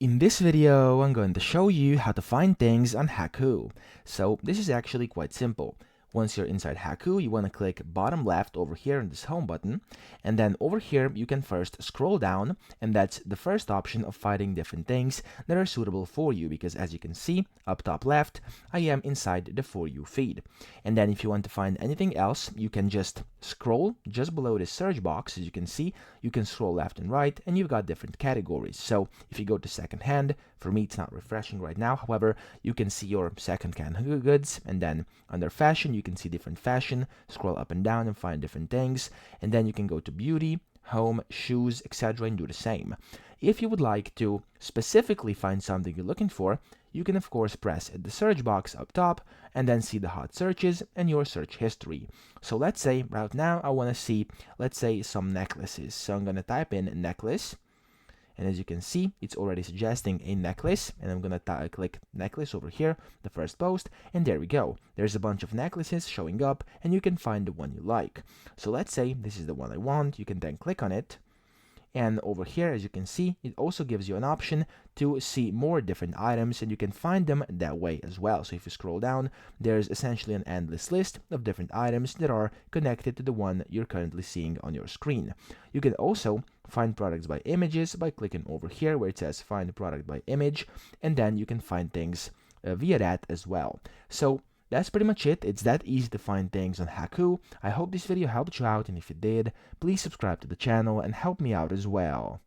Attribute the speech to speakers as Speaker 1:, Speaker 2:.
Speaker 1: In this video, I'm going to show you how to find things on Hacoo. So this is actually quite simple. Once you're inside Hacoo, you want to click bottom left over here in this home button, and then over here you can first scroll down, and that's the first option of finding different things that are suitable for you, because as you can see up top left, I am inside the For You feed. And then if you want to find anything else, you can just scroll just below the search box. As you can see, you can scroll left and right, and you've got different categories. So if you go to secondhand, for me it's not refreshing right now, however, you can see your second-hand goods, and then under fashion you can see different fashion, scroll up and down and find different things, and then you can go to beauty, home, shoes, etc., and do the same. If you would like to specifically find something you're looking for, you can of course press the search box up top and then see the hot searches and your search history. So let's say right now I want to see, let's say, some necklaces. So I'm going to type in necklace, and as you can see, it's already suggesting a necklace, and I'm gonna click necklace over here, the first post, and there we go. There's a bunch of necklaces showing up, and you can find the one you like. So let's say this is the one I want. You can then click on it, and over here, as you can see, it also gives you an option to see more different items, and you can find them that way as well. So if you scroll down, there's essentially an endless list of different items that are connected to the one you're currently seeing on your screen. You can also find products by images by clicking over here where it says find product by image, and then you can find things via that as well. So that's pretty much it. It's that easy to find things on Hacoo. I hope this video helped you out, and if it did, please subscribe to the channel and help me out as well.